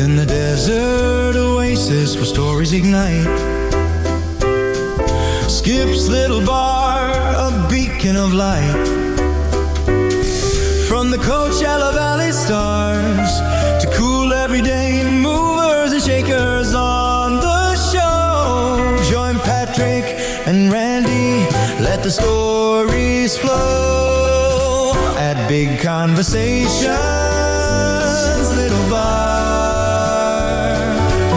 In the desert oasis where stories ignite, Skip's little bar, a beacon of light. From the Coachella Valley stars to cool everyday movers and shakers on the show. Join Patrick and Randy, let the stories flow at Big Conversations, little bar.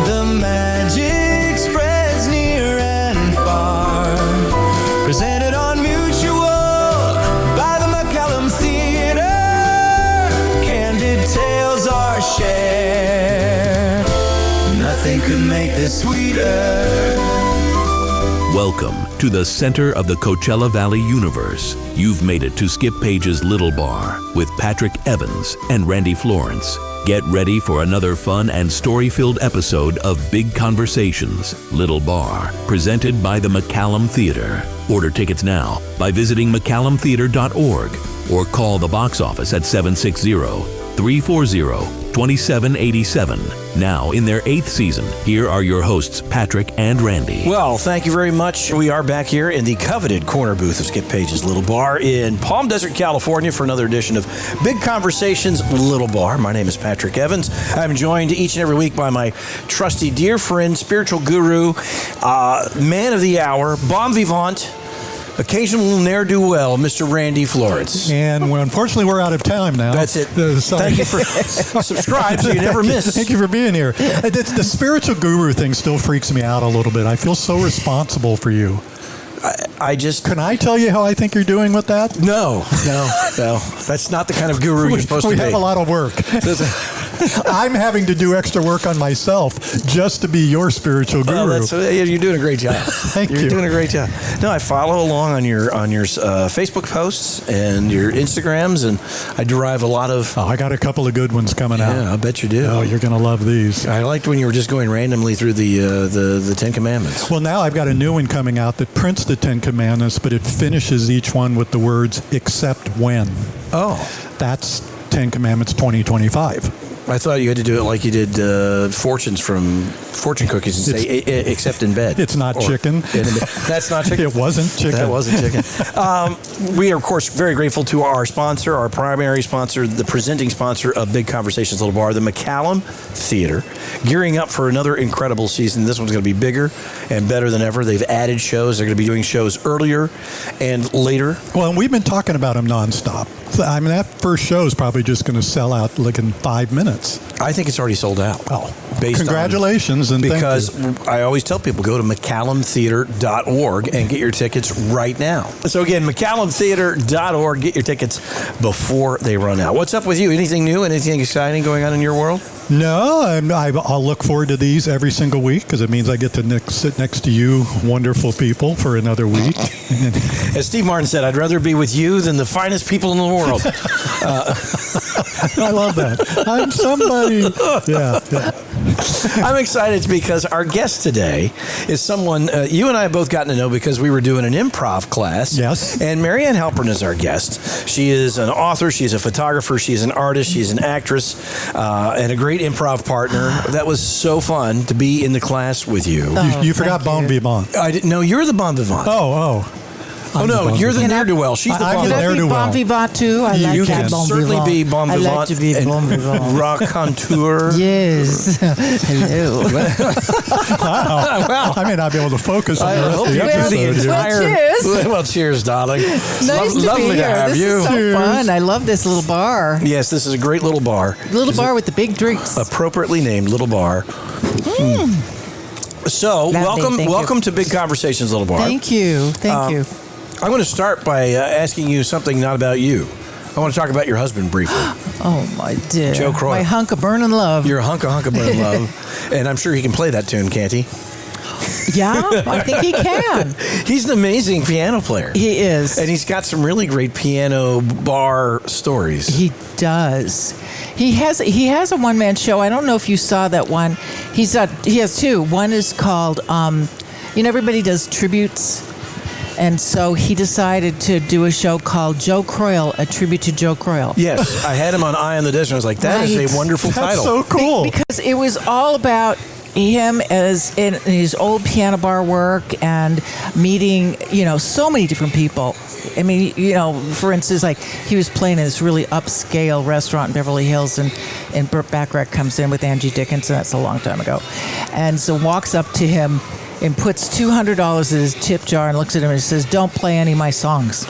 The magic spreads near and far. Presented on Mutual by the McCallum Theater. Candid tales are shared. Nothing could make this sweeter. Welcome to the center of the Coachella Valley universe. You've made it to Skip Page's Little Bar with Patrick Evans and Randy Florence. Get ready for another fun and story-filled episode of Big Conversations, Little Bar, presented by the McCallum Theater. Order tickets now by visiting McCallumtheater.org or call the box office at 760-340-2787. Now in their 8th season, here are your hosts, Patrick and Randy. Well, thank you very much. We are back here in the coveted corner booth of Skip Page's Little Bar in Palm Desert, California for another edition of Big Conversations, Little Bar. My name is Patrick Evans. I'm joined each and every week by my trusty dear friend, spiritual guru, man of the hour, bon vivant, occasional ne'er-do-well, Mr. Randy Florence. And unfortunately, we're out of time now. That's it. Sorry. Thank you for subscribe so you never miss. Thank you for being here. The spiritual guru thing still freaks me out a little bit. I feel so responsible for you. I just... Can I tell you how I think you're doing with that? No. That's not the kind of guru you're supposed to be. We have a lot of work. I'm having to do extra work on myself just to be your spiritual guru. You're doing a great job. Thank you. You're doing a great job. No, I follow along on your Facebook posts and your Instagrams, and I derive a lot of... Oh, I got a couple of good ones coming out. Yeah, I bet you do. Oh, you're going to love these. I liked when you were just going randomly through the Ten Commandments. Well, now I've got a new one coming out that prints the Ten Commandments, but it finishes each one with the words, except when. Oh. That's 10 Commandments 2025. I thought you had to do it like you did fortunes from fortune cookies and say, except in bed. It's not chicken. That's not chicken? It wasn't chicken. That wasn't chicken. We are, of course, very grateful to our sponsor, our primary sponsor, the presenting sponsor of Big Conversations Little Bar, the McCallum Theater, gearing up for another incredible season. This one's going to be bigger and better than ever. They've added shows. They're going to be doing shows earlier and later. Well, and we've been talking about them nonstop. I mean, that first show is probably just going to sell out like in 5 minutes. I think it's already sold out. Oh, congratulations. And because I always tell people, go to McCallumtheater.org and get your tickets right now. So again, McCallumtheater.org, get your tickets before they run out. What's up with you? Anything new? Anything exciting going on in your world? No, I'll look forward to these every single week because it means I get to sit next to you wonderful people for another week. As Steve Martin said, I'd rather be with you than the finest people in the world. I love that. I'm somebody. Yeah. I'm excited because our guest today is someone you and I have both gotten to know because we were doing an improv class. Yes. And Mary Ann Halpin is our guest. She is an author. She's a photographer. She's an artist. She's an actress and a great improv partner. That was so fun to be in the class with you. You forgot bon vivant. I didn't know you're the bon vivant. Oh, no, you're the ne'er-do-well. She's the bon vivant. Can I be bon vivant too? I like you that can bon certainly vivant. be bon vivant. I like to be bon vivant. Raconteur. Yes. Hello. wow. I may not be able to focus on the rest of the episode. Cheers. Well, cheers, darling. Nice to lovely be to here. have This you. is so fun. I love this little bar. Yes, this is a great little bar. Little bar with the big drinks. Appropriately named Little Bar. So, welcome to Big Conversations, Little Bar. Thank you. I'm going to start by asking you something not about you. I want to talk about your husband briefly. Oh, my dear. Joe Croyle. My hunk of burning love. You're a hunk of burning love. And I'm sure he can play that tune, can't he? Yeah, I think he can. He's an amazing piano player. He is. And he's got some really great piano bar stories. He does. He has a one-man show. I don't know if you saw that one. He has two. One is called, everybody does tributes. And so he decided to do a show called Joe Croyle, a tribute to Joe Croyle. Yes, I had him on Eye on the Desert. I was like, that is Right. a wonderful That's title. so cool. Because it was all about him as in his old piano bar work and meeting, so many different people. I mean, for instance, like he was playing in this really upscale restaurant in Beverly Hills, and Burt Bacharach comes in with Angie Dickinson. That's a long time ago. And so walks up to him and puts $200 in his tip jar and looks at him and says, "Don't play any of my songs."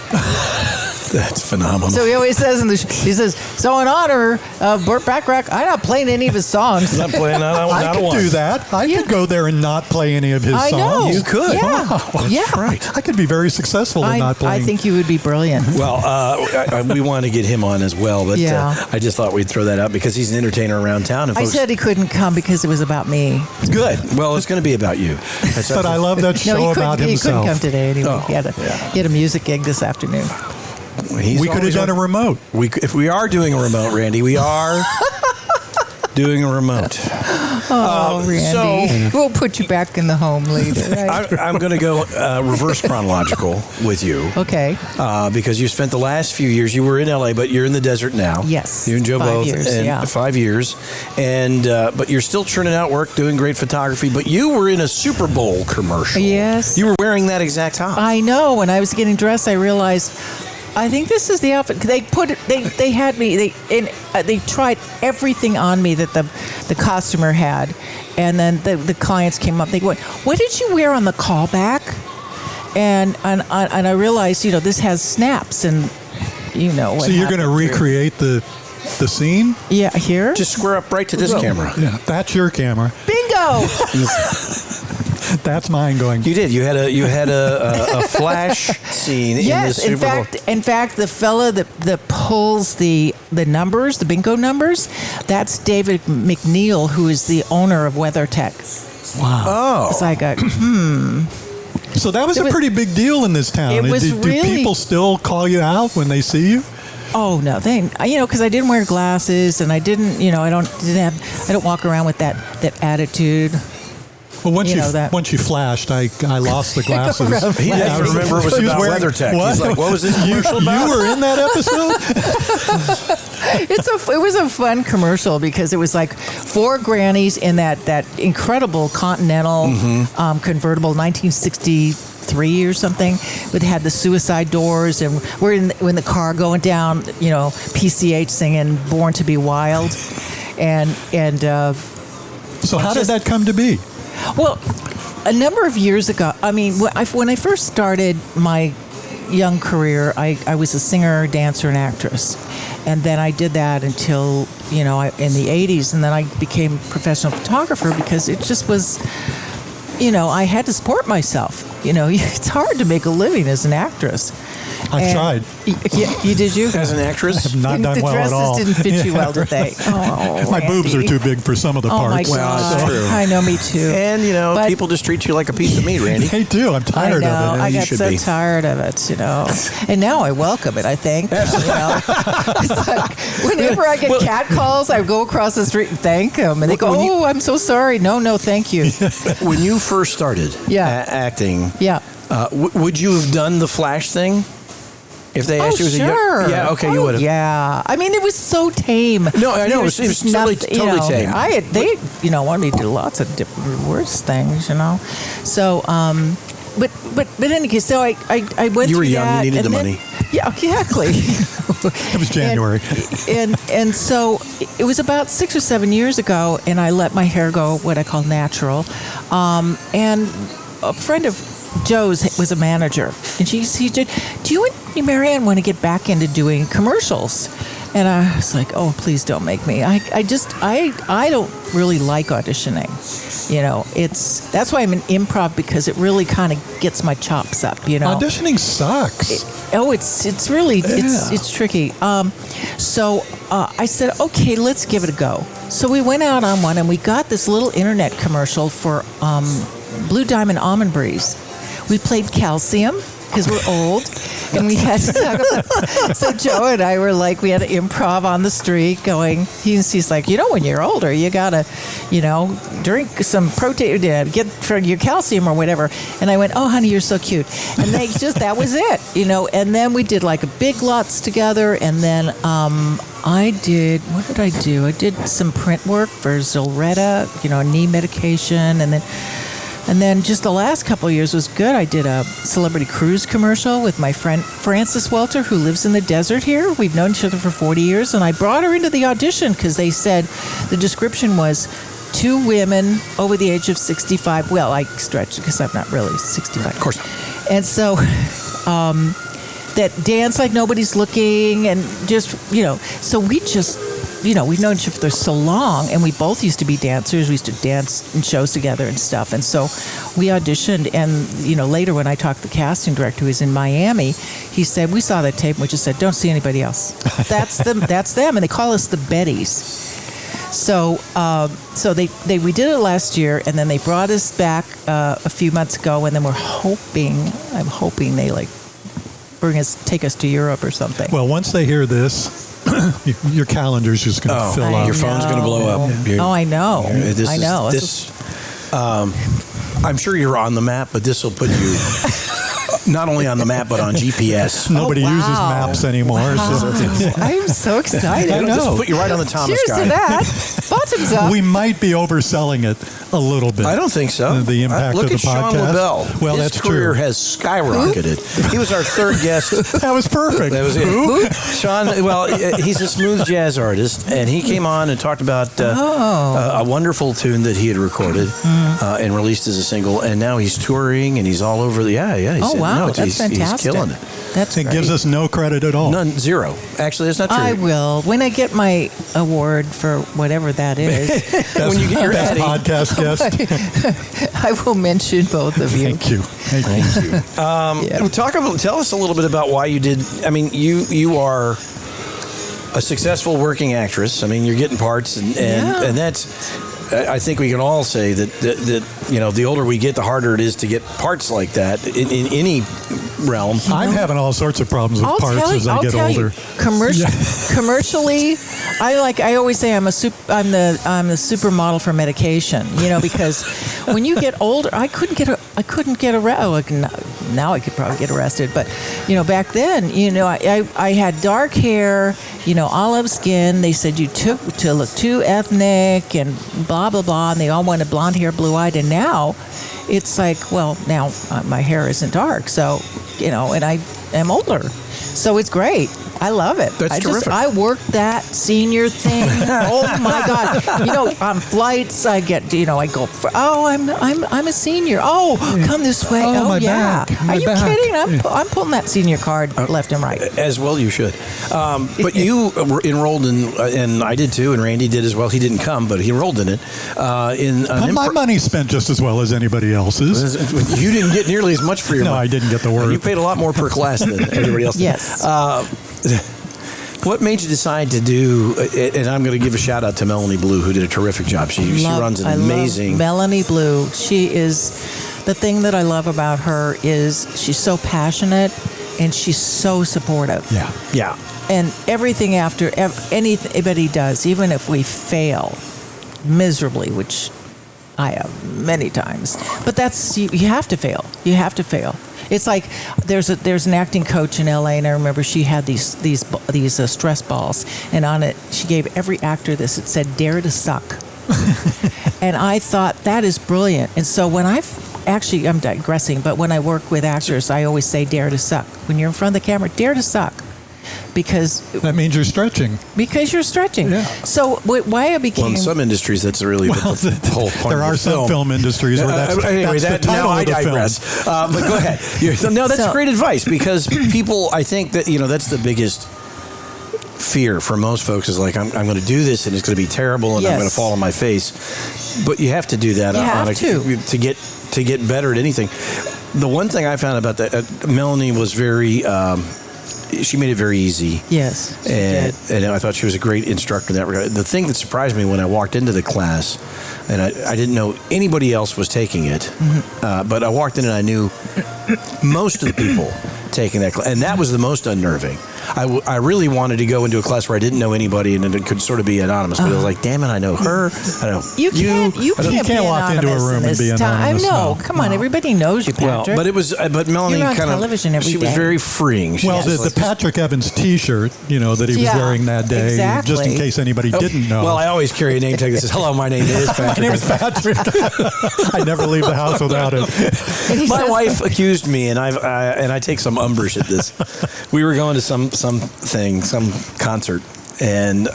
That's phenomenal. So he always says he says, "So in honor of Burt Bacharach, I'm not playing any of his songs." Not playing not I could one. do that. I could go there and not play any of his I songs. know. You could. Yeah. Wow, that's Yeah. right. I could be very successful in not I playing. think you would be brilliant. Well, we want to get him on as well, but Yeah. I just thought we'd throw that out because he's an entertainer around town. And I folks, said he couldn't come because it was about me. good. Well, it's going to be about you. But I love that No, show he about couldn't. He couldn't himself. come today anyway. Oh, He had a music gig this afternoon. We could have done a remote. If we are doing a remote, Randy, we are doing a remote. Oh, Randy, so- we'll put you back in the home later. Right? I'm going to go reverse chronological with you. Okay. Because you spent the last few years, you were in LA, but you're in the desert now. Yes. You and Joe 5 both. years, and yeah. 5 years. And, but you're still churning out work, doing great photography, but you were in a Super Bowl commercial. Yes. You were wearing that exact top. I know. When I was getting dressed, I realized I think this is the outfit. They put it. They had me. They tried everything on me that the costumer had, and then the clients came up. They went, "What did you wear on the callback?" And I realized, this has snaps, and what So you're going to happened recreate the scene? Yeah, here. Just square up right to this camera. Yeah, that's your camera. Bingo. That's mine going. You did. You had a flash scene in Yes, the Super Bowl. in fact, the fella that pulls the numbers, the bingo numbers, that's David McNeil, who is the owner of WeatherTech. Wow. Oh. It's like So that was It a was- pretty big deal in this town. It was do really- people still call you out when they see you? oh no, because I didn't wear glasses and I didn't, I don't walk around with that attitude. Well, once You you, know that. once you flashed, I lost the glasses. around He Yeah, doesn't remember it was She was about wearing- WeatherTech. What? He's like, what was this commercial about? You were in that episode? It was a fun commercial because it was like 4 grannies in that incredible Continental convertible, 1963 or something. It had the suicide doors, and we're in the car going down, PCH singing "Born to Be Wild," and So how did that come to be? well, a number of years ago, I mean, when I first started my young career, I was a singer, dancer, and actress. And then I did that until, in the 80s. And then I became a professional photographer because it just was, I had to support myself. It's hard to make a living as an actress. I've tried. You did you? As an actress? I've not done the well at dresses all. didn't fit you well, did they? Oh, My boobs are Randy. too big for some of the Oh my parts. God! Well, that's true. I know, me too. And, But- people just treat you like a piece of meat, Randy. They do. I'm I tired know. of it. I You got should so be. tired of it, and now I welcome it. I think. It's like whenever I get cat calls, I go across the street and thank them, and they go, When you- "Oh, I'm so sorry." No, thank you. When you first started Yeah. acting, Yeah. would you have done the Flash thing? If they asked you as a young... sure. Yeah, okay, you Oh, would have. Yeah. I mean, it was so tame. No, I know. It was There's totally nothing, tame. They wanted me to do lots of different worse things, So, but in any case, so I went. You were through young, you that, needed and the then- money. Yeah, exactly. It was January. And so it was about 6 or 7 years ago, and I let my hair go what I call natural. And a friend of Joe's was a manager, and he said, "Do you and Mary Ann want to get back into doing commercials?" And I was like, "Oh, please don't make me. I don't really like auditioning. That's why I'm in improv, because it really kind of gets my chops up. Auditioning sucks. It's really it's tricky. So I said, okay, let's give it a go. So we went out on one, and we got this little internet commercial for Blue Diamond Almond Breeze. We played calcium, because we're old, and we had to talk about. So Joe and I were like, we had to improv on the street, going. He's like, when you're older, you gotta, drink some protein, get for your calcium or whatever. And I went, oh, honey, you're so cute. And that was it, And then we did like a Big Lots together, and then what did I do? I did some print work for Zolretta, knee medication, and then just the last couple of years was good. I did a celebrity cruise commercial with my friend Frances Welter, who lives in the desert here. We've known each other for 40 years, and I brought her into the audition because they said the description was 2 women over the age of 65. Well, I stretched because I'm not really 65. Of course not. And so that dance like nobody's looking, and just, so we just... we've known each other for so long, and we both used to be dancers. We used to dance in shows together and stuff. And so we auditioned, and, later when I talked to the casting director who was in Miami, he said, we saw that tape, and we just said, don't see anybody else. That's them, and they call us the Bettys. So we did it last year, and then they brought us back a few months ago, and then I'm hoping they, take us to Europe or something. Well, once they hear this, your calendar's just going to fill up. Your phone's going to blow up. I know. I know. I'm sure you're on the map, but this will put you not only on the map, but on GPS. Nobody uses maps anymore. Wow. So I'm so excited. I know. This will put you right on the Thomas Cheers guide. to that. Bottoms up. We might be overselling it a little bit. I don't think so. The impact Look of the at podcast. Sean LaBelle. Well, His that's career true. has skyrocketed. He was our third guest. That was perfect. That was it. Who? Sean, he's a smooth jazz artist, and he came on and talked about a wonderful tune that he had recorded and released as a single, and now he's touring, and he's all over the... Yeah. Oh, wow. That's fantastic. He's killing it. That's It great. gives us no credit at all. None, zero. Actually, that's not true. I will. When I get my award for whatever that is, When you get your Best Eddie. podcast guest. I will mention both of you. Thank you. Thank you. Tell us a little bit about why you did. I mean, you are a successful working actress. I mean, you're getting parts, and that's. I think we can all say that the older we get, the harder it is to get parts like that in any realm. I'm having all sorts of problems with parts as I get older. Commercially, I always say I'm the supermodel for medication. Because when you get older, I couldn't get arrested. Now I could probably get arrested, but back then, I had dark hair, olive skin. They said you took to look too ethnic and blah blah blah, and they all wanted blonde hair, blue eyed, and now it's like, well, now my hair isn't dark, so and I am older, so it's great. I love it. That's terrific. I worked that senior thing. Oh my God! On flights, I get I go for, I'm a senior. Oh, come this way. Oh, my yeah. back. Are you kidding? I'm pulling that senior card left and right. As well, you should. But you were enrolled in, and I did too, and Randy did as well. He didn't come, but he enrolled in it. My money's spent just as well as anybody else's. You didn't get nearly as much for your money. No, I didn't get the word. You paid a lot more per class than everybody else did. Yes. What made you decide to do, and I'm going to give a shout out to Melanie Blue, who did a terrific job. She runs an amazing... love Melanie Blue. She is, the thing that I love about her is she's so passionate and she's so supportive. Yeah. And everything after anybody does, even if we fail miserably, which I have many times, but that's, you have to fail. You have to fail. It's like there's an acting coach in LA, and I remember she had these stress balls, and on it she gave every actor this. It said, "Dare to suck," and I thought that is brilliant. And so when I'm digressing, but when I work with actors, I always say, "Dare to suck." When you're in front of the camera, dare to suck. Because that means you're stretching. Because you're stretching. Yeah. So why I became... Well, in some industries, that's really the whole point. There are some film industries where that's the title now I of the digress. But go ahead. No, that's great advice, because people, I think that that's the biggest fear for most folks is like, I'm going to do this and it's going to be terrible and I'm going to fall on my face. But you have to do that to get better at anything. The one thing I found about that, Melanie was very she made it very easy. Yes. she did. And I thought she was a great instructor in that regard. The thing that surprised me when I walked into the class, and I didn't know anybody else was taking it, but I walked in and I knew most of the people taking that class, and that was the most unnerving. I really wanted to go into a class where I didn't know anybody and it could sort of be anonymous, but I was like, damn it, I know her, I know You can't be walk into a anonymous room in and this be time. anonymous, No, no. come on, everybody knows you, Well, Patrick. but Melanie You're on kind of television every she was day. very freeing. She Well, was the like- Patrick Evans T-shirt, that he was Yeah, wearing that day, exactly. just in case anybody didn't know. Well, I always carry a name tag that says, "Hello, my name is Patrick." My name is Patrick. I never leave the house without it. My wife accused me, and I take some umbrage at this. We were going to some concert, and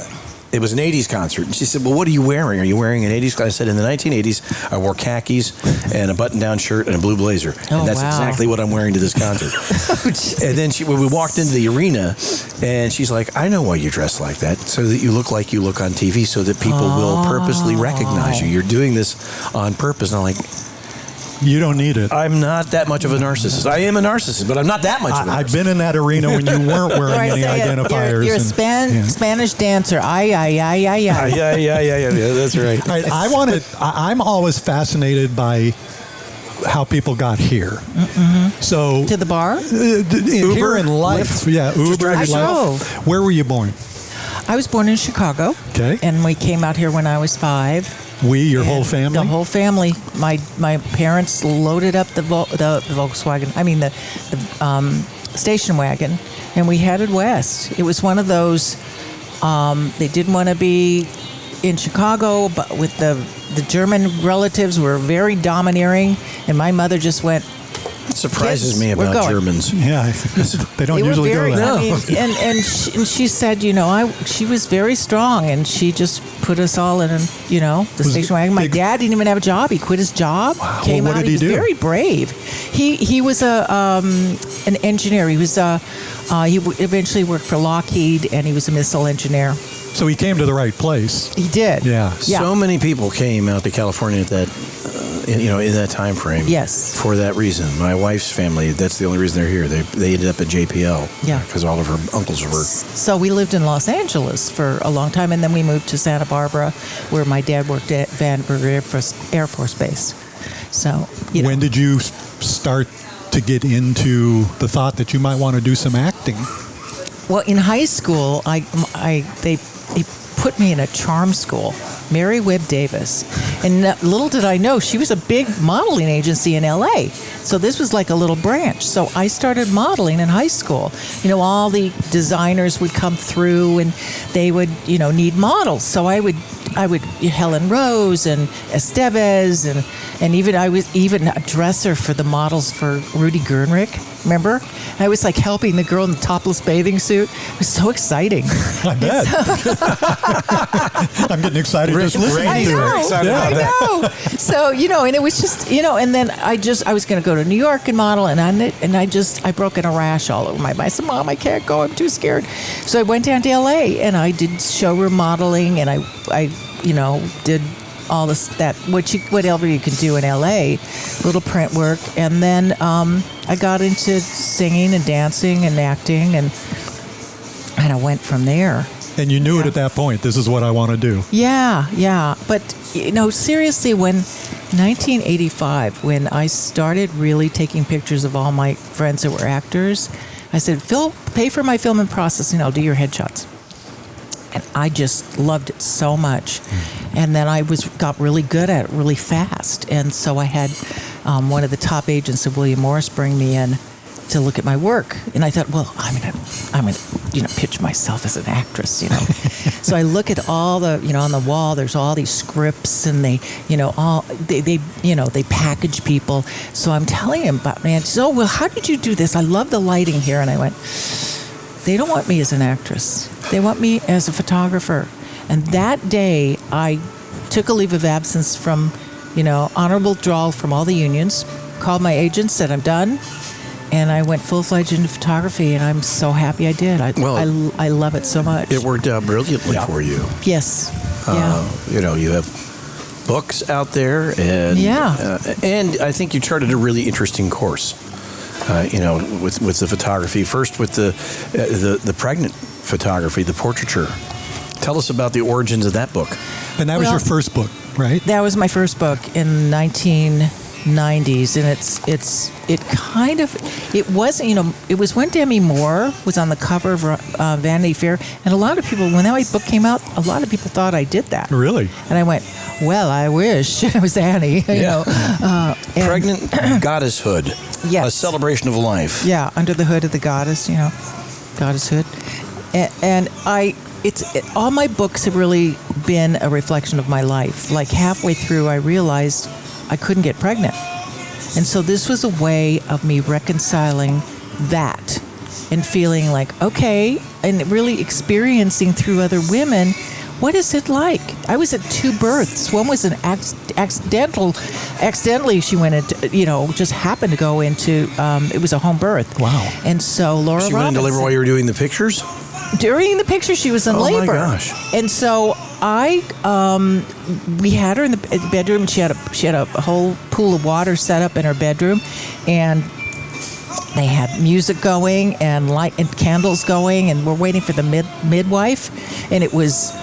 it was an 80s concert. And she said, "Well, what are you wearing? Are you wearing an 80s?" I said, "In the 1980s, I wore khakis and a button-down shirt and a blue blazer." Oh, And that's wow. exactly what I'm wearing to this concert. And then when we walked into the arena, and she's like, "I know why you dress like that, so that you look like you look on TV, so that people will purposely recognize you. You're doing this on purpose." And I'm like, You don't need it. I'm not that much of a narcissist. I am a narcissist, but I'm not that much of a narcissist. I've been in that arena when you weren't wearing Right, any say it. identifiers. You're a and- Spanish dancer. Ay. Yeah, that's right. I'm always fascinated by how people got here. So To the bar? here in life, Uber. I life. drove. Where were you born? I was born in Chicago. Okay. And we came out here when I was 5. Your whole And family. The whole family. My parents loaded up the Volkswagen. I mean the station wagon, and we headed west. It was one of those. They didn't want to be in Chicago, but with the German relatives were very domineering, and my mother just went. It surprises Kids, me we're about going. Germans. Yeah, they don't They were usually very, go there. I mean, and she said, she was very strong, and she just put us all in, the station wagon. My dad didn't even have a job; he quit his job. Wow. Came Well, what out. did he was do? Very brave. He was an engineer. He was eventually worked for Lockheed, and he was a missile engineer. So he came to the right place. He did. Yeah. So many people came out to California at that, in that time frame. Yes. For that reason, my wife's family. That's the only reason they're here. They ended up at JPL. Yeah. Because all of her uncles were. So we lived in Los Angeles for a long time, and then we moved to Santa Barbara, where my dad worked at Vandenberg Air Force Base. So, When did you start to get into the thought that you might want to do some acting? Well, in high school, they put me in a charm school, Mary Webb Davis, and little did I know she was a big modeling agency in LA. So this was like a little branch. So I started modeling in high school. All the designers would come through, and they would need models. So I would Helen Rose and Estevez and even I was even a dresser for the models for Rudy Gernrich. Remember? I was like helping the girl in the topless bathing suit. It was so exciting. I bet. I'm getting excited just listening I to know. it. excited about I know. So and it was just and then I was going to go to New York and model, and I broke in a rash all over my body. I said, "Mom, I can't go. I'm too scared." So I went down to LA and I did showroom modeling, and I did all this whatever you can do in LA, little print work, and then I got into singing and dancing and acting, and I went from there. And you knew it at that point. This is what I want to do. Yeah. But, seriously, when 1985, when I started really taking pictures of all my friends that were actors, I said, Phil, pay for my film and processing. I'll do your headshots. And I just loved it so much. And then I got really good at it really fast. And so I had one of the top agents of William Morris bring me in to look at my work. And I thought, well, I'm gonna pitch myself as an actress, So I look at all the, on the wall, there's all these scripts, and they package people. So I'm telling him about, man, so, well, how did you do this? I love the lighting here. And I went, they don't want me as an actress. They want me as a photographer. And that day, I took a leave of absence from, honorable withdrawal from all the unions, called my agent, said I'm done, and I went full-fledged into photography, and I'm so happy I did. I love it so much. It worked out brilliantly for you. Yes. You have books out there, and Yeah. and I think you charted a really interesting course. with the photography. First with the pregnant photography, the portraiture. Tell us about the origins of that book. And that was your first book, right? That was my first book in 1990s, and it wasn't, it was when Demi Moore was on the cover of Vanity Fair, and a lot of people, when that book came out, a lot of people thought I did that. Really? And I went, well, I wish I was Annie. Pregnant Goddesshood. Yes. A celebration of life. Yeah, under the hood of the goddess, goddesshood. And all my books have really been a reflection of my life. Like halfway through, I realized I couldn't get pregnant. And so this was a way of me reconciling that and feeling like, okay, and really experiencing through other women, what is it like? I was at 2 births. One was an accidentally she went into, just happened to go into, it was a home birth. Wow. And so Laura She went into labor while you were doing the pictures? During the picture, she was in labor. Oh my gosh! And so we had her in the bedroom. She had a whole pool of water set up in her bedroom, and they had music going and light and candles going, and we're waiting for the midwife, and it was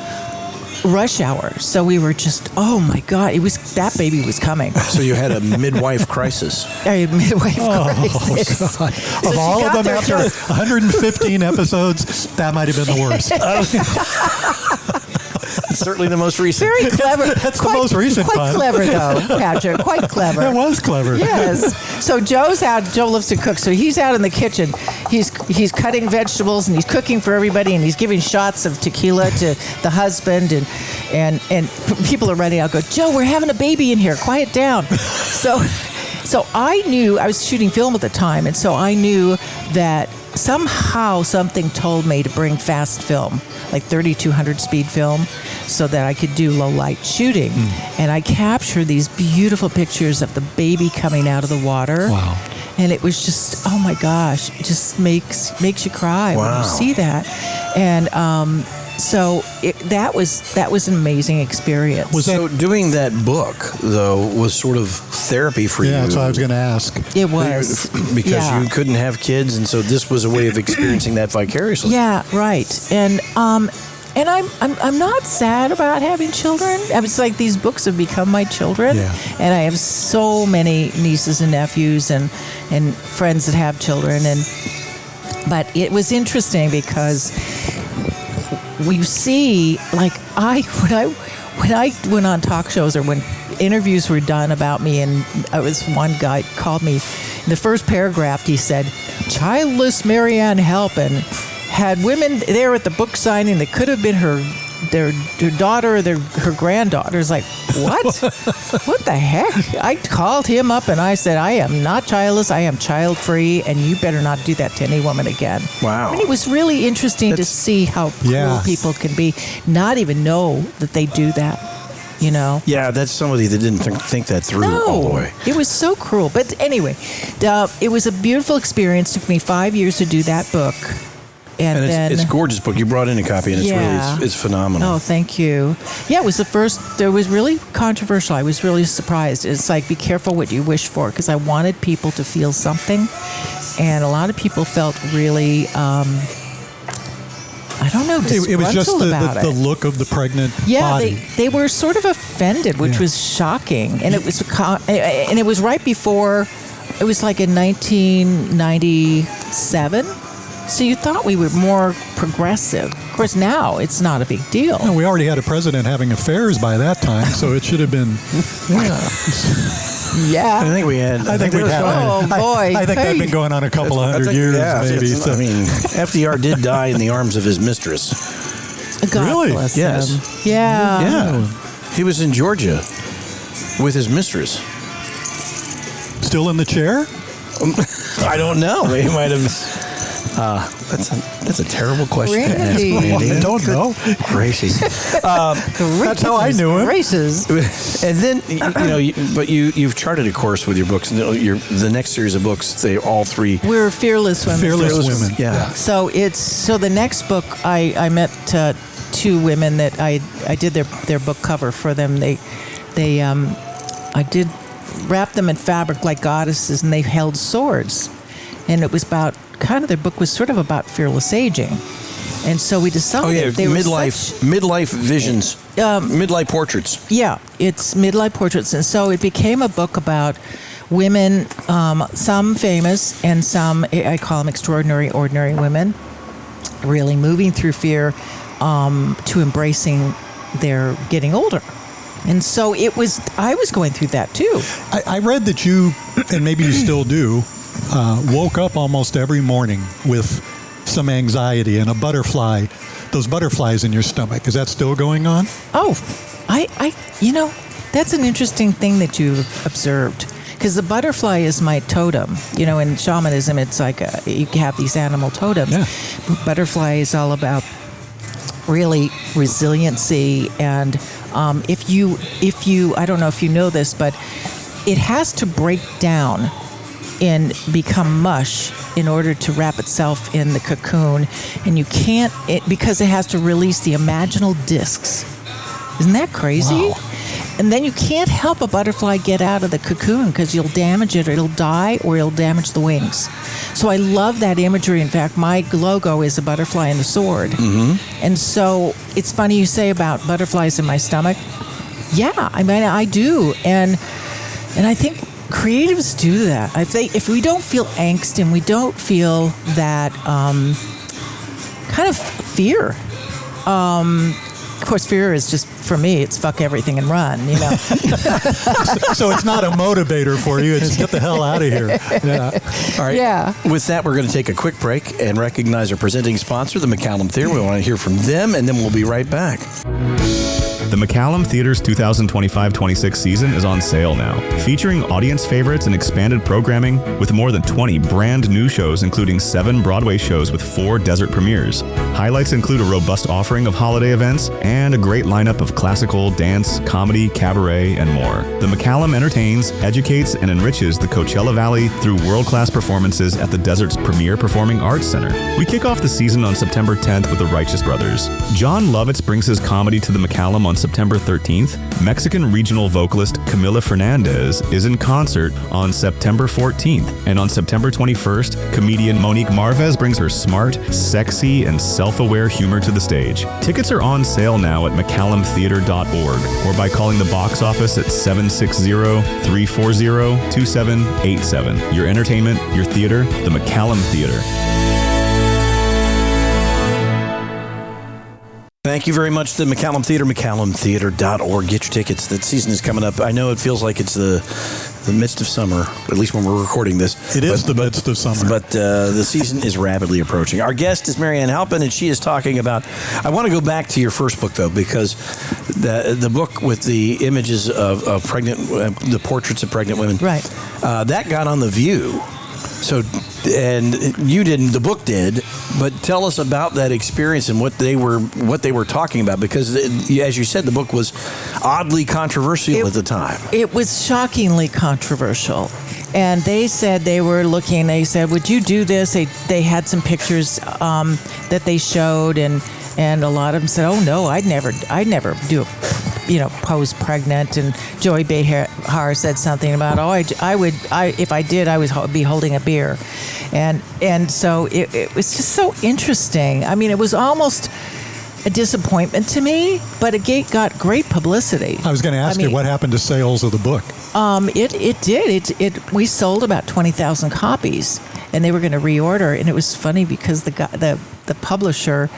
rush hour. So we were just, oh my God, that baby was coming. So you had a midwife crisis. A midwife crisis. God. Of all of them, after 115 episodes, that might have been the worst. Certainly the most recent. Very clever. That's the most recent Quite pun. clever, though, Patrick. Quite clever. That was clever. Yes. So Joe loves to cook. So he's out in the kitchen. He's cutting vegetables and he's cooking for everybody and he's giving shots of tequila to the husband and people are running out. Go, Joe, we're having a baby in here. Quiet down. So I knew I was shooting film at the time, and so I knew that somehow something told me to bring fast film, like 3200 speed film, so that I could do low light shooting. And I captured these beautiful pictures of the baby coming out of the water. Wow. And it was just, oh my gosh, it just makes you cry when you see that. And so that was an amazing experience. So doing that book, though, was sort of therapy for you. Yeah, that's what I was going to ask. It was. Because you couldn't have kids, and so this was a way of experiencing that vicariously. Yeah, right. And I'm not sad about having children. It's like these books have become my children. Yeah. And I have so many nieces and nephews and friends that have children. But it was interesting because we see, like, when I went on talk shows or when interviews were done about me, and one guy called me, in the first paragraph he said, childless Mary Ann Halpin had women there at the book signing that could have been their daughter or her granddaughter. It's like, what? What the heck? I called him up and I said, I am not childless, I am child-free, and you better not do that to any woman again. Wow. I mean, it was really interesting to see how cruel people can be, not even know that they do that, Yeah, that's somebody that didn't think that through all the way. It was so cruel. But anyway, it was a beautiful experience. It took me 5 years to do that book. And then, it's a gorgeous book. You brought in a copy, and it's phenomenal. Oh, thank you. Yeah, it was the first. It was really controversial. I was really surprised. It's like, be careful what you wish for, because I wanted people to feel something, and a lot of people felt really, I don't know, disgruntled It was just about the look of the pregnant body. They were sort of offended, which was shocking, and it was right before. It was like in 1997. So you thought we were more progressive. Of course, now it's not a big deal. No, we already had a president having affairs by that time, so it should have been. Yeah. I think we had. I think we'd have. Oh boy! I think that'd been going on a couple of hundred years, maybe. So. I mean, FDR did die in the arms of his mistress. God Really? bless Yes. him. Yeah. Yeah, he was in Georgia with his mistress. Still in the chair? I don't know. He might have. That's a terrible question to ask, Randy. Randy. I don't know. Gracious. That's how I knew him. Races. And then you've charted a course with your books. The next series of books, they all three. We're fearless women. Fearless women. Yeah. So the next book I met two women that I did their book cover for them. I did wrap them in fabric like goddesses, and they held swords. and it was about the book was sort of about fearless aging. And so we decided they were midlife visions, midlife portraits. Yeah, it's midlife portraits. And so it became a book about women, some famous and some, I call them extraordinary, ordinary women, really moving through fear to embracing their getting older. And so I was going through that too. I read that you, and maybe you still do, woke up almost every morning with some anxiety and those butterflies in your stomach. Is that still going on? Oh, that's an interesting thing that you've observed. Because the butterfly is my totem. In shamanism, it's like you have these animal totems. Yeah. Butterfly is all about really resiliency, and if you, I don't know if you know this, but it has to break down and become mush in order to wrap itself in the cocoon, and you can't because it has to release the imaginal discs. Isn't that crazy? Wow. And then you can't help a butterfly get out of the cocoon because you'll damage it, or it'll die, or it'll damage the wings. So I love that imagery. In fact, my logo is a butterfly and a sword. Mm-hmm. And so it's funny you say about butterflies in my stomach. Yeah, I mean, I do. And I think creatives do that. If we don't feel angst and we don't feel that kind of fear, of course, fear is just, for me, it's fuck everything and run, So it's not a motivator for you. It's get the hell out of here. Yeah. All right. Yeah. With that, we're going to take a quick break and recognize our presenting sponsor, the McCallum Theater. We want to hear from them, and then we'll be right back. The McCallum Theater's 2025-26 season is on sale now, featuring audience favorites and expanded programming with more than 20 brand new shows, including 7 Broadway shows with 4 desert premieres. Highlights include a robust offering of holiday events and a great lineup of classical, dance, comedy, cabaret, and more. The McCallum entertains, educates, and enriches the Coachella Valley through world-class performances at the Desert's premier performing arts center. We kick off the season on September 10th with the Righteous Brothers. John Lovitz brings his comedy to the McCallum on September 13th. Mexican regional vocalist Camila Fernandez is in concert on September 14th. And on September 21st, comedian Monique Marvez brings her smart, sexy, and self-aware humor to the stage. Tickets are on sale now at McCallumtheater.org or by calling the box office at 760-340-2787. Your entertainment, your theater, the McCallum Theater. Thank you very much to the McCallum Theater, McCallumtheater.org. Get your tickets. That season is coming up. I know it feels like it's the midst of summer, at least when we're recording this. It is the midst of summer. But the season is rapidly approaching. Our guest is Mary Ann Halpin, and she is talking about... I want to go back to your first book, though, because the book with the images of pregnant... the portraits of pregnant women. Right. That got on The View. So, and you didn't, the book did, but tell us about that experience and what they were talking about, because as you said, the book was oddly controversial at the time. It was shockingly controversial. And they said they were looking, they said, would you do this? They had some pictures that they showed, and a lot of them said, oh no, I'd never do pose pregnant. And Joey Behar said something about, I would if I did, I would be holding a beer. And so it was just so interesting. I mean, it was almost a disappointment to me, but it got great publicity. I was going to ask you, what happened to sales of the book? It did. We sold about 20,000 copies, and they were going to reorder. And it was funny because the publisher,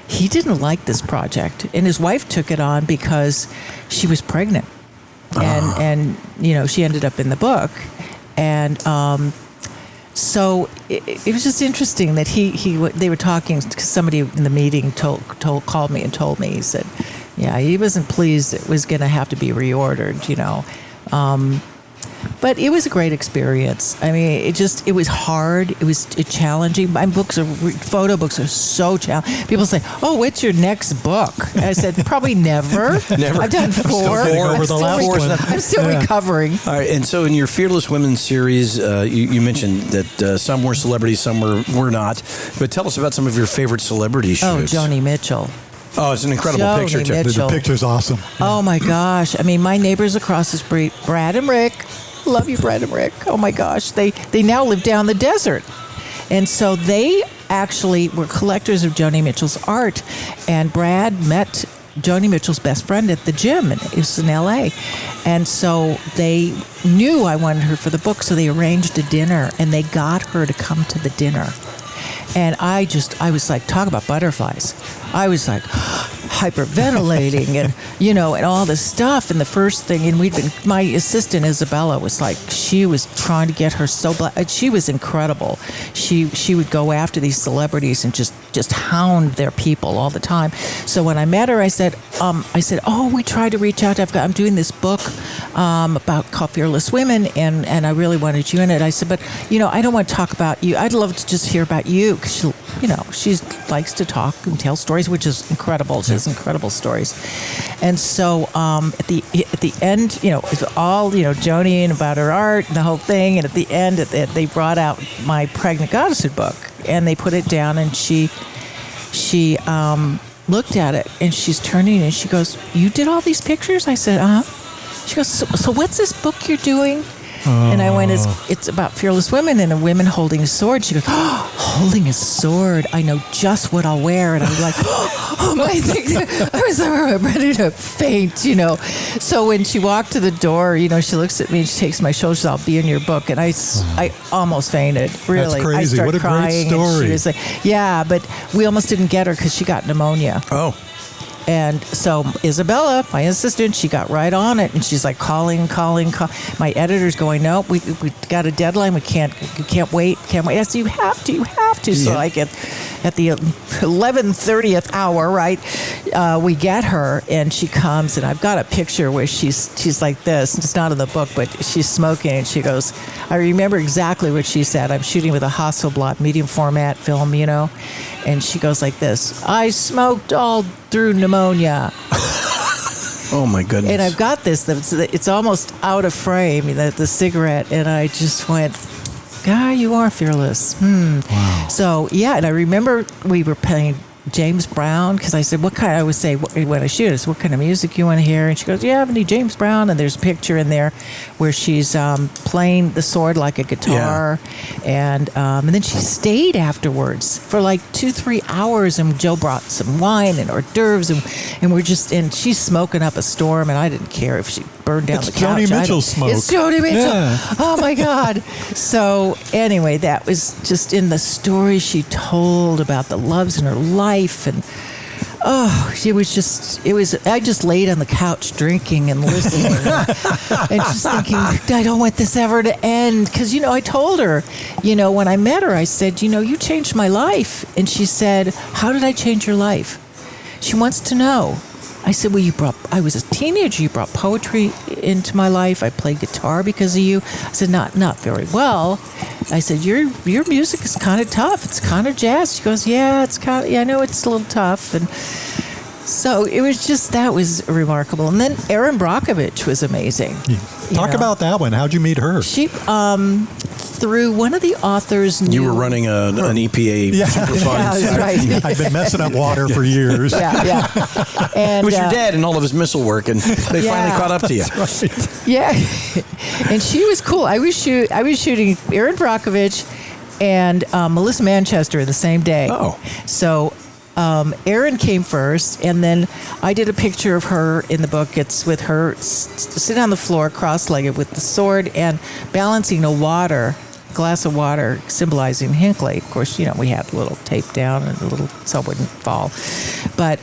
he didn't like this project, and his wife took it on because she was pregnant, and she ended up in the book, and so it was just interesting that they were talking. Somebody in the meeting called me and told me, he said, yeah, he wasn't pleased it was going to have to be reordered, But it was a great experience. I mean, it was hard. It was challenging. My photo books are so challenging. People say, "Oh, what's your next book?" And I said, "Probably never." Never. I've done 4. I'm still recovering. All right, and so in your Fearless Women series, you mentioned that some were celebrities, some were not. But tell us about some of your favorite celebrity shoots. Oh, Joni Mitchell. Oh, it's an incredible picture. Mitchell. The picture's awesome. Oh my gosh! I mean, my neighbors across the street, Brad and Rick. Love you, Brad and Rick. Oh my gosh, they now live down the desert. And so they actually were collectors of Joni Mitchell's art, and Brad met Joni Mitchell's best friend at the gym, and it was in L.A. And so they knew I wanted her for the book, so they arranged a dinner, and they got her to come to the dinner. And I was like, talk about butterflies. I was like hyperventilating and, and all this stuff. And the first thing, and my assistant Isabella was like, she was trying to get her she was incredible. She would go after these celebrities and just hound their people all the time. So when I met her, I said, oh, we tried to reach out. I'm doing this book called Fearless Women, and I really wanted you in it. I said, but, I don't want to talk about you. I'd love to just hear about you, because she likes to talk and tell stories, which is incredible. She has incredible stories. And so at the end, it's all, Joni and about her art and the whole thing. And at the end, they brought out my Pregnant Goddesshood book, and they put it down, and she looked at it, and she's turning, and she goes, "You did all these pictures?" I said, "Uh-huh." She goes, so what's this book you're doing? And I went, it's about fearless women and a woman holding a sword. She goes, holding a sword. I know just what I'll wear. And I was like, oh my thing. I was ready to faint, So when she walked to the door, she looks at me and she takes my shoulders. I'll be in your book. And I almost fainted, really. That's crazy. I started What a crying, great story. and she was like, yeah, but we almost didn't get her because she got pneumonia. Oh. And so Isabella, my assistant, she got right on it, and she's like calling. My editor's going, no, we got a deadline. We can't wait. I said, you have to. Yeah. So like at the 11:30th hour, right, we get her, and she comes, and I've got a picture where she's like this. It's not in the book, but she's smoking, and she goes, I remember exactly what she said. I'm shooting with a Hasselblad medium format film, and she goes like this: I smoked all through pneumonia. Oh my goodness. And I've got this, it's almost out of frame, the cigarette, and I just went, God, you are fearless. Wow. So, yeah, and I remember we were playing James Brown, because I said, I would say when I shoot, I said, what kind of music you want to hear? And she goes, yeah, any James Brown? And there's a picture in there where she's playing the sword like a guitar. Yeah. And then she stayed afterwards for like 2-3 hours, and Joe brought some wine and hors d'oeuvres, and she's smoking up a storm, and I didn't care if she burned down the couch. Joni Mitchell smoke. It's Joni Mitchell. Yeah. Oh my God. So anyway, that was just in the story she told about the loves in her life, and I just laid on the couch drinking and listening and just thinking, I don't want this ever to end, because I told her, when I met her, I said, you changed my life. And she said, how did I change your life? She wants to know. I said, well, I was a teenager. You brought poetry into my life. I played guitar because of you. I said, not very well. I said, your music is kind of tough. It's kind of jazz. She goes, yeah, I know it's a little tough. And so it was that was remarkable. And then Erin Brockovich was amazing. Talk about that one. How'd you meet her? She, through one of the authors. You were running an EPA Superfund. Yeah, right. I've been messing up water for years. Yeah. And, it was your dad and all of his missile work, and they finally caught up to you. Right. Yeah. And she was cool. I was shooting Erin Brockovich and Melissa Manchester the same day. Oh. So Erin came first, and then I did a picture of her in the book. It's with her sitting on the floor, cross-legged, with the sword and balancing a glass of water, symbolizing Hinckley. Of course, we had a little tape down and so it wouldn't fall. But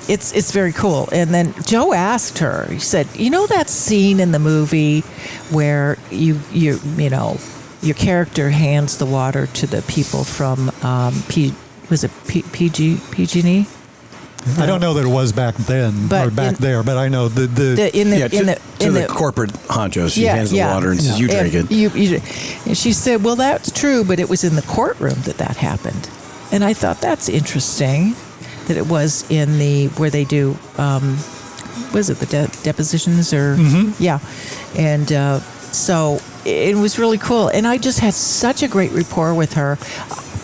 it's very cool. And then Joe asked her. He said, that scene in the movie where your character hands the water to the people from PG&E? I don't know that it was back then but I know to the corporate honchos. She hands the water and says, "You drink it." And she said, "Well, that's true, but it was in the courtroom that happened." And I thought that's interesting that it was in where they do, was it the depositions or yeah, and so it was really cool. And I just had such a great rapport with her.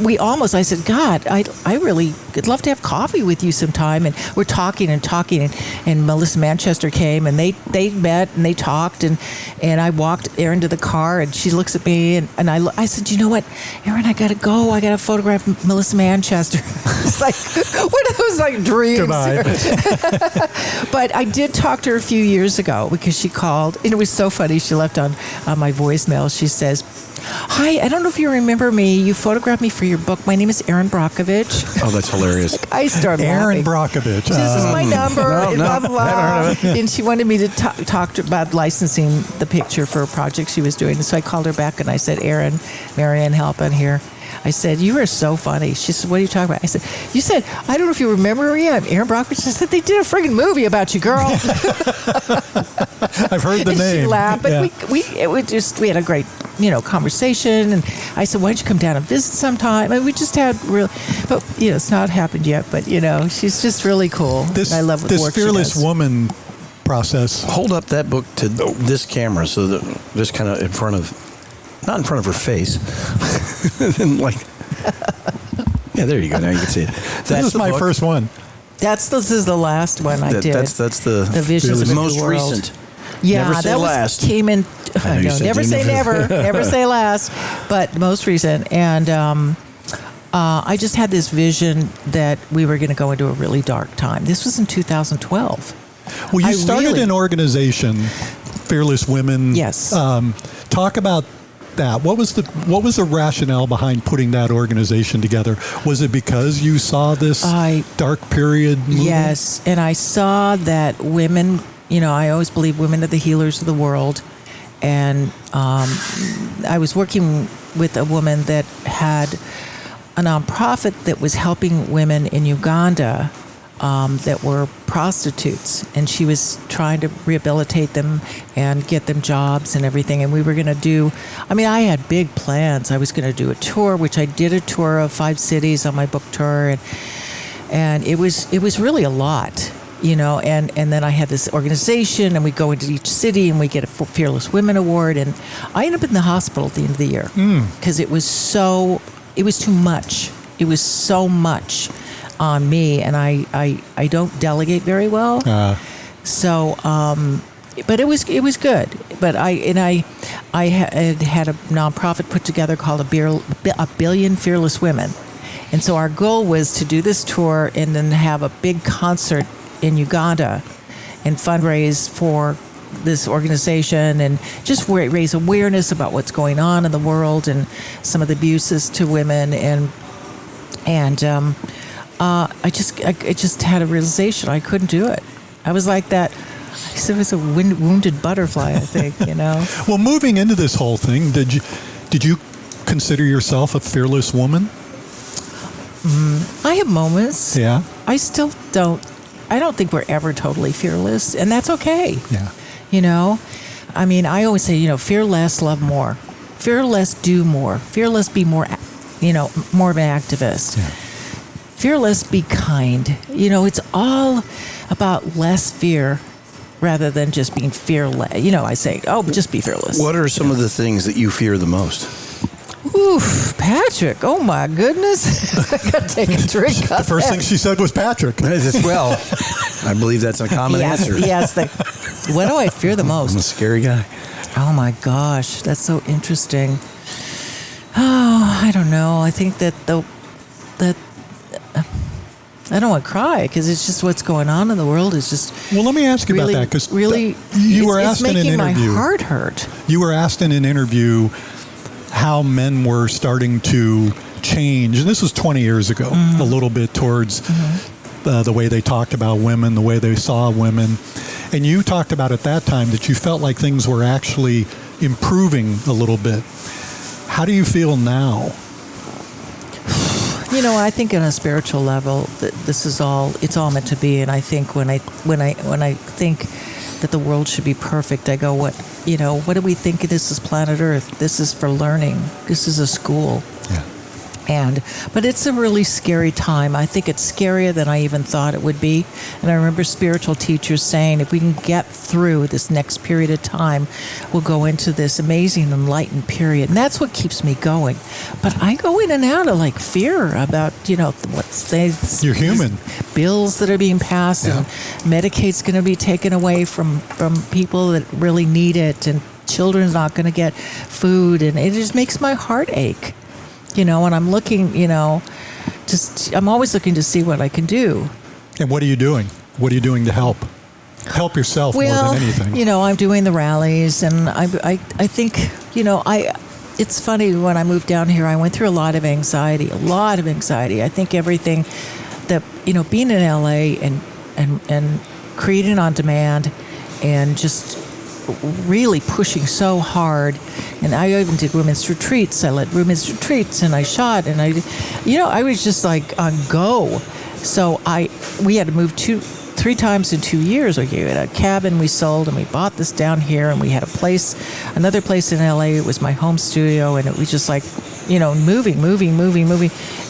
I said, God, I really I'd love to have coffee with you sometime. And we're talking, and Melissa Manchester came, and they met, and they talked, and I walked Erin to the car, and she looks at me, and I said, you know what, Erin, I got to go. I got to photograph Melissa Manchester. It's like, what are those like dreams? Goodbye. But I did talk to her a few years ago because she called, and it was so funny. She left on my voicemail. She says, "Hi, I don't know if you remember me. You photographed me for your book. My name is Erin Brockovich." Oh, that's hilarious. I started Erin laughing. Brockovich. This is my number. No, and blah, blah, I haven't heard of blah. And she wanted me to talk about licensing the picture for a project she was doing. And so I called her back and I said, "Erin, Mary Ann Halpin here." I said, "You are so funny." She said, "What are you talking about?" I said, "You said, I don't know if you remember me. I'm Erin Brockovich." I said, "They did a friggin' movie about you, girl." I've heard the And name. she laughed, but Yeah. we had a great, conversation. And I said, "Why don't you come down and visit sometime?" And we just had but it's not happened yet. But she's just really cool. This, I love what this work she fearless does. woman process. Hold up that book to this camera so that just kind of not in front of her face. And like, yeah, there you go. Now you can see it. This is my first one. This is the last one I did. That's the Visions of a New most World. recent. Yeah, Never say that last. came in. I know you said never you say never- never. Never say last. But most recent, and I just had this vision that we were going to go into a really dark time. This was in 2012. Well, you I started really- an organization, Fearless Women. Yes. Talk about that. What was the rationale behind putting that organization together? Was it because you saw this dark period movement? Yes, and I saw that women. I always believe women are the healers of the world, and I was working with a woman that had a nonprofit that was helping women in Uganda that were prostitutes, and she was trying to rehabilitate them and get them jobs and everything. And we were going to do, I had big plans. I was going to do a tour, which I did a tour of 5 cities on my book tour, and it was really a lot. And then I had this organization, and we go into each city, and we get a Fearless Women Award, and I ended up in the hospital at the end of the year because it was too much. It was so much on me, and I don't delegate very well. So, but it was good. But I had a nonprofit put together called a Billion Fearless Women, and so our goal was to do this tour and then have a big concert in Uganda and fundraise for this organization and just raise awareness about what's going on in the world and some of the abuses to women. And I just had a realization I couldn't do it. I was like that. I said it was a wounded butterfly, I think, Well, moving into this whole thing, did you consider yourself a fearless woman? I have moments. Yeah. I still don't. I don't think we're ever totally fearless, and that's okay. Yeah. I always say, fear less, love more. Fear less, do more. Fear less, be more, more of an activist. Yeah. Fear less, be kind. It's all about less fear rather than just being fearless. I say, just be fearless. What are some of the things that you fear the most? Oof, Patrick. Oh, my goodness. I got to take a drink. The first thing she said was Patrick. Well, I believe that's a common answer. Yes. What do I fear the most? I'm a scary guy. Oh my gosh, that's so interesting. Oh, I don't know. I think that I don't want to cry because it's just what's going on in the world is just. Well, let me ask you really, about that because really, you were asked in an it's making interview. my heart hurt. You were asked in an interview how men were starting to change, and this was 20 years ago, a little bit towards the way they talked about women, the way they saw women. And you talked about at that time that you felt like things were actually improving a little bit. How do you feel now? I think on a spiritual level, this is it's all meant to be. And I think when I think that the world should be perfect, I go, what do we think this is planet Earth? This is for learning. This is a school. Yeah. But it's a really scary time. I think it's scarier than I even thought it would be. And I remember spiritual teachers saying, if we can get through this next period of time, we'll go into this amazing enlightened period. And that's what keeps me going. But I go in and out of like fear about, what's You're human. bills that are being passed, and Medicaid's going to be taken away from people that really need it, and children's not going to get food, and it just makes my heart ache. And I'm looking, I'm always looking to see what I can do. And what are you doing? What are you doing to help? Help yourself more than anything. I'm doing the rallies, and I think, it's funny, when I moved down here, I went through a lot of anxiety. I think everything that, being in LA and creating on demand and just really pushing so hard. And I even did women's retreats. I led women's retreats, and I shot, and I was just like on go. So we had to move 3 times in 2 years. We had a cabin we sold, and we bought this down here, and we had another place in LA. It was my home studio, and it was just like, moving.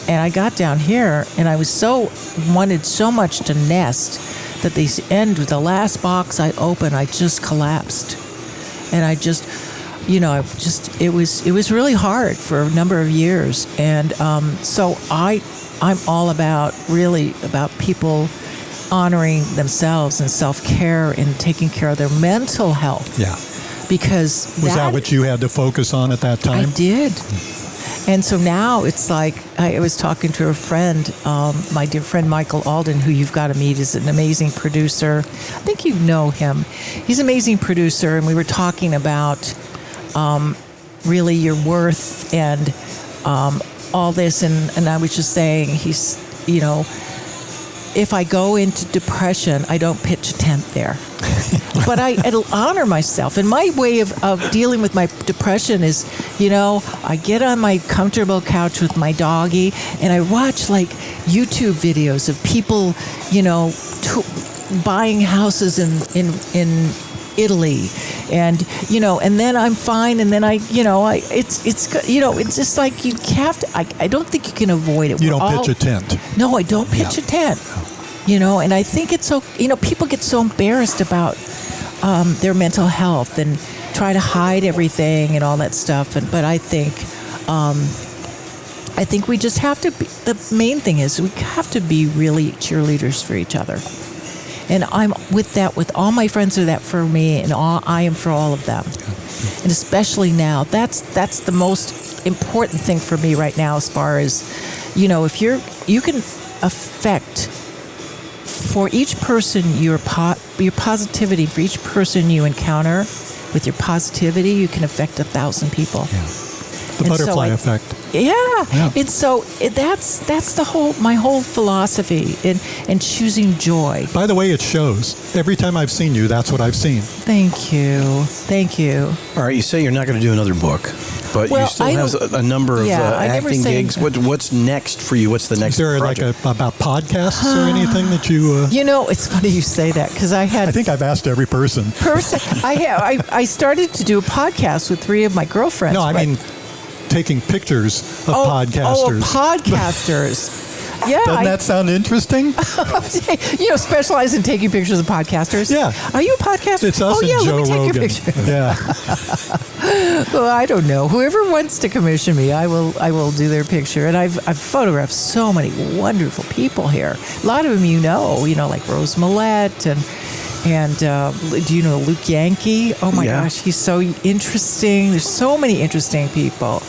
And I got down here, and I wanted so much to nest that the last box I opened, I just collapsed. And it was really hard for a number of years. And so I'm all about people honoring themselves and self-care and taking care of their mental health. Yeah. Because was that what you had to focus on at that time? I did. And so now it's like, I was talking to a friend, my dear friend Michael Alden, who you've got to meet. Is an amazing producer. I think you know him. He's an amazing producer, and we were talking about really your worth and all this. And I was just saying, if I go into depression, I don't pitch a tent there. But I'll honor myself. And my way of dealing with my depression is, I get on my comfortable couch with my doggy, and I watch like YouTube videos of people, buying houses in Italy, and and then I'm fine, and then it's just like you have to. I don't think you can avoid it. You don't pitch a tent. No, I don't pitch a tent. And I think it's so. People get so embarrassed about their mental health and try to hide everything and all that stuff. But I think we just have to be. The main thing is we have to be really cheerleaders for each other. And I'm with that, with all my friends are that for me, and I am for all of them. And especially now, that's the most important thing for me right now, as far as, if you can affect, for each person, your positivity, for each person you encounter, with your positivity, you can affect 1,000 people. Yeah. The butterfly effect. Yeah. And so that's my whole philosophy in choosing joy. By the way, it shows. Every time I've seen you, that's what I've seen. Thank you. All right, you say you're not going to do another book, but you still have a number of acting gigs. What's next for you? What's the next project? Is there about podcasts or anything that you... it's funny you say that, because I think I've asked every person. I started to do a podcast with 3 of my girlfriends. No, I mean... taking pictures of podcasters. Podcasters. Yeah. Doesn't that sound interesting? Specialize in taking pictures of podcasters. Yeah. Are you a podcaster? It's us and Joe let me take Rogan. Your picture. Yeah. Well, I don't know. Whoever wants to commission me, I will do their picture. And I've photographed so many wonderful people here. A lot of them like Rose Millette and do you know Luke Yankee? Oh my gosh, he's so interesting. There's so many interesting people.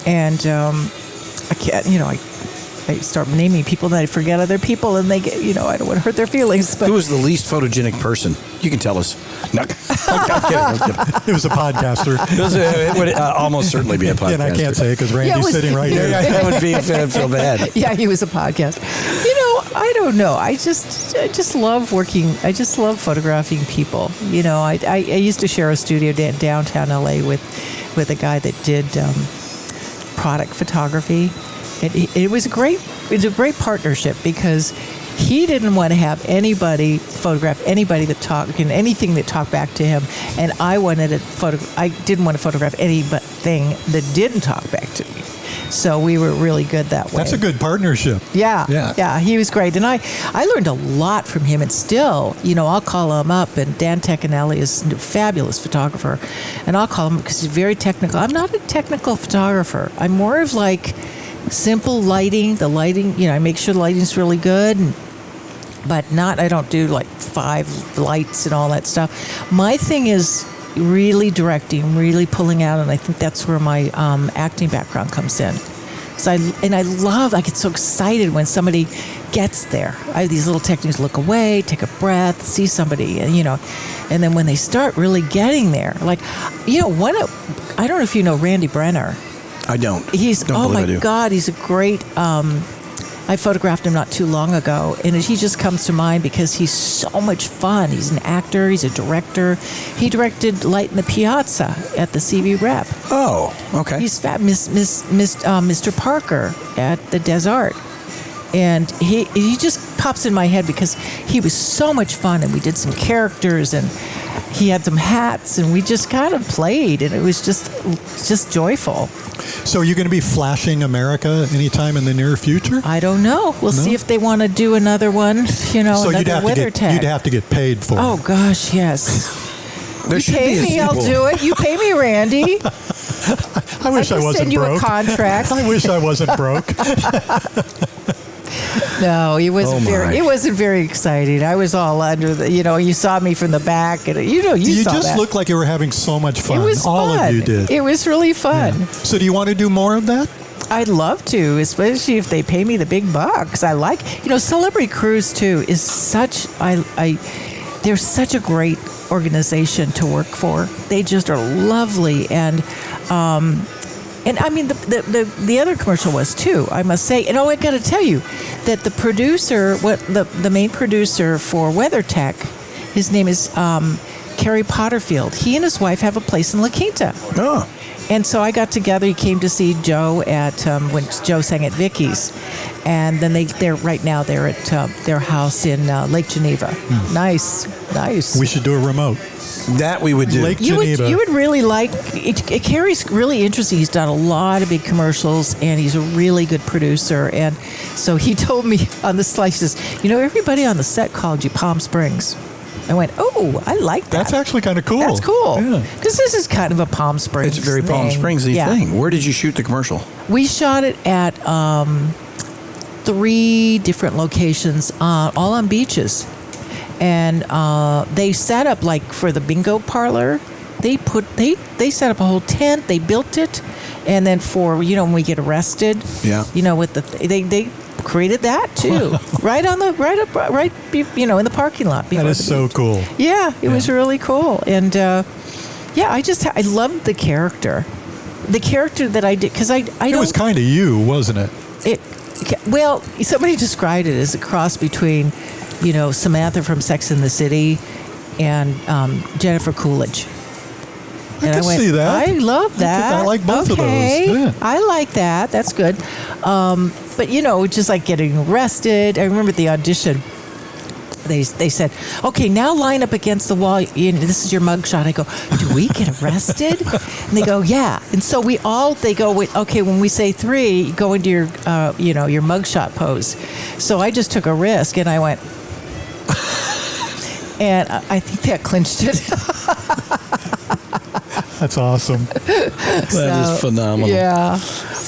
And I can't, I start naming people, and I forget other people, and they get, I don't want to hurt their feelings. But who was the least photogenic person? You can tell us. No, I'm kidding. It was a podcaster. It would almost certainly be a podcaster. And I can't say it because Randy's sitting right here. That would be, I'd feel bad. Yeah, he was a podcast. I don't know. I just love working. I just love photographing people. I used to share a studio downtown LA with a guy that did product photography. It was a great partnership, because He didn't want to have anybody photograph anybody that talked and anything that talked back to him, and I didn't want to photograph anything that didn't talk back to me. So we were really good that way. That's a good partnership. Yeah, he was great. And I learned a lot from him. And still, I'll call him up. And Dan Teccanelli is a fabulous photographer. And I'll call him because he's very technical. I'm not a technical photographer. I'm more of like simple lighting. The lighting, I make sure the lighting's really good. But I don't do like 5 lights and all that stuff. My thing is really directing, really pulling out, and I think that's where my acting background comes in. So I get so excited when somebody gets there. I have these little techniques: look away, take a breath, see somebody, and then when they start really getting there, like, I don't know if you know Randy Brenner. I don't. Oh my God, he's a great. I photographed him not too long ago, and he just comes to mind because he's so much fun. He's an actor. He's a director. He directed Light in the Piazza at the CV Rep. Oh, okay. He's Mr. Parker at the Des Arts. And he just pops in my head because he was so much fun, and we did some characters, and he had some hats, and we just kind of played, and it was just joyful. So are you going to be flashing America anytime in the near future? I don't know. We'll see if they want to do another one, So another you'd have to get paid for it. Oh, gosh, yes. There You pay me, I'll do it. You pay me, Randy. I wish I wasn't send you broke. a contract. I wish I wasn't broke. No, it wasn't very exciting. I was all under the, you saw me from the back, and you saw just that. looked like you were having so much fun. It was All fun. of you did. It was really fun. Yeah. So do you want to do more of that? I'd love to, especially if they pay me the big bucks. I like, Celebrity Cruise too is such. They're such a great organization to work for. They just are lovely, and I mean the other commercial was too. I must say, and I got to tell you that the producer, the main producer for WeatherTech, his name is Kerry Potterfield. He and his wife have a place in La Quinta. Oh. And so I got together. He came to see Joe at when Joe sang at Vicky's, and then they're at their house in Lake Geneva. Nice. We should do a remote. That we would do. Lake Geneva. You would really like it. Kerry's really interesting. He's done a lot of big commercials, and he's a really good producer. And so he told me on the slide, he says, everybody on the set called you Palm Springs. I went, oh, I like that. That's actually kind of cool. That's cool. Yeah. Because this is kind of a Palm Springs It's a very thing. Palm Springs-y thing. Where did you shoot the commercial? We shot it at 3 different locations, all on beaches. And they set up, like, for the bingo parlor, they set up a whole tent. They built it. And then for, when we get arrested, with they created that too, right in the parking lot. That is so cool. Yeah, it was really cool, and I loved the character that I did because I don't. It was kind of you, wasn't it? Well, somebody described it as a cross between, Samantha from Sex and the City and Jennifer Coolidge. I can see that. I love that. I like both of those. Yeah. I like that. That's good. But, just like getting arrested. I remember the audition. They said, okay, now line up against the wall. This is your mugshot. I go, do we get arrested? And they go, yeah. And so they go, okay, when we say 3, go into your, your mugshot pose. So I just took a risk and I went, and I think that clinched it. That's awesome. That is phenomenal. Yeah.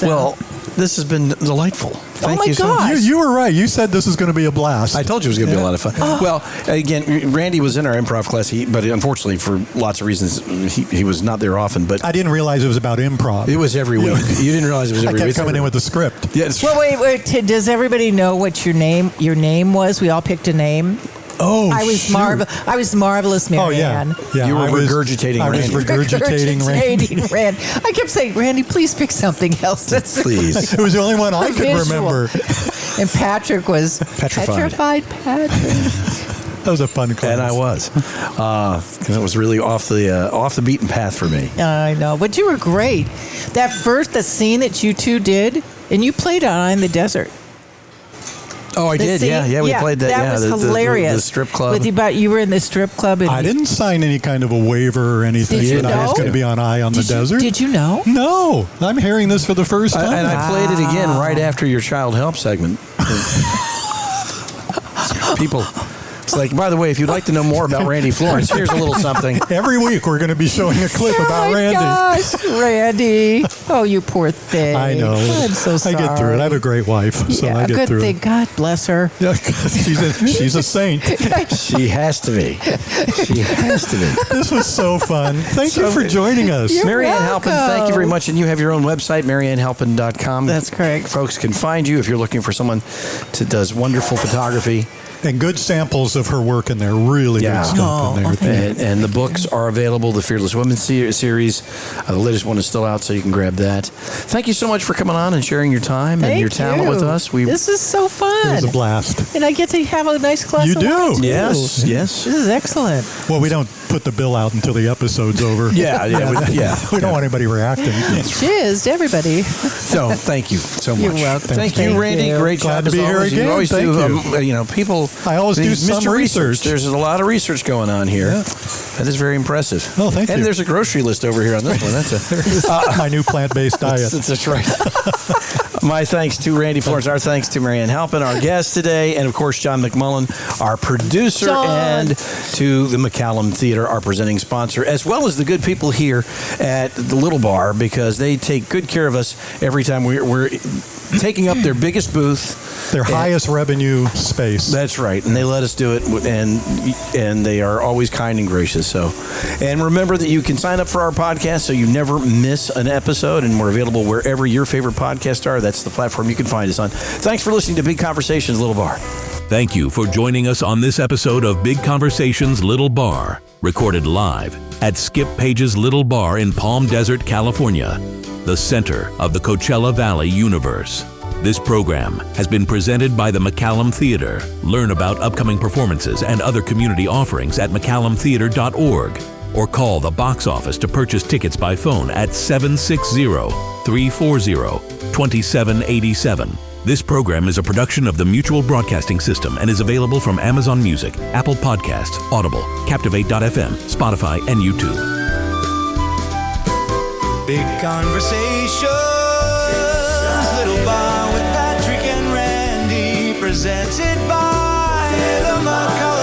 Well, this has been delightful. Thank you so much. gosh. You were right. You said this was going to be a blast. I told you it was going to be a lot of fun. Well, again, Randy was in our improv class, but unfortunately, for lots of reasons, he was not there often. But I didn't realize it was about improv. it was every week. You didn't realize it was every I week. kept coming in with the script. Yes. Well, wait. Does everybody know what your name was? We all picked a name. Oh, I was shoot. I was marvelous, Mary Oh, yeah. Ann. Yeah, You were I was regurgitating I was Randy. regurgitating Randy. Regurgitating Randy. I kept saying, Randy, please pick something else. Please. It was the only one I could Visual. remember. And Patrick was Petrified. Patrick. That was a fun class. And I was. Because it was really off the beaten path for me. I know, but you were great. The scene that you two did, and you played on in the desert. Oh, I did. scene? Yeah, we played that. That was hilarious. The strip club. You were in the strip club. And I didn't sign any kind of a waiver or anything Did you that I was know? going to be on Eye on the Desert. Did you know? No, I'm hearing this for the first time. And I played it again right after your child help segment. People, it's like, by the way, if you'd like to know more about Randy Florence, here's a little something. Every week we're going to be showing a clip about Randy. Gosh, Randy. Oh, you poor thing. I know. I'm so sorry. I get through it. I have a great wife, so I get good through thing. it. God bless her. Yeah, she's a saint. She has to be. She has to be. This was so fun. Thank you for joining us. You're Mary Ann Halpin, thank you very welcome. much. And you have your own website, maryannhalpin.com. That's correct. Folks can find you if you're looking for someone that does wonderful photography. And good samples of her work in there. Really Yeah. good stuff in there. okay. And the books are available. The Fearless Women series. The latest one is still out, so you can grab that. Thank you so much for coming on and sharing your time and your talent with us. This is so fun. It was a blast. And I get to have a nice glass You of do. wine, too. Yes, yes. This is excellent. Well, we don't put the bill out until the episode's over. Yeah. We don't want anybody reacting. Cheers to everybody. So thank you so much. You're welcome. Thank you, Thank Randy. you. Great Glad job to be as here always. again. You always Thank do. People. I always do some Mr. research. There's a lot of research going on here. Yeah. That is very impressive. Oh, thank you. And there's a grocery list over here on this one. That's My new plant-based diet. That's right. My thanks to Randy Florence. Our thanks to Mary Ann Halpin, our guest today, and of course John McMullen, our producer, John. and to the McCallum Theater, our presenting sponsor, as well as the good people here at the Little Bar, because they take good care of us every time we're taking up their biggest booth. Their highest revenue space. That's right, and they let us do it, and they are always kind and gracious. So, and remember that you can sign up for our podcast so you never miss an episode, and we're available wherever your favorite podcasts are. That's the platform you can find us on. Thanks for listening to Big Conversations, Little Bar. Thank you for joining us on this episode of Big Conversations Little Bar, recorded live at Skip Page's Little Bar in Palm Desert, California, the center of the Coachella Valley universe. This program has been presented by the McCallum Theater. Learn about upcoming performances and other community offerings at mccallumtheater.org or call the box office to purchase tickets by phone at 760-340-2787. This program is a production of the Mutual Broadcasting System and is available from Amazon Music, Apple Podcasts, Audible, Captivate.fm, Spotify, and YouTube. Big Conversations, Little Bar with Patrick and Randy, presented by the McCallum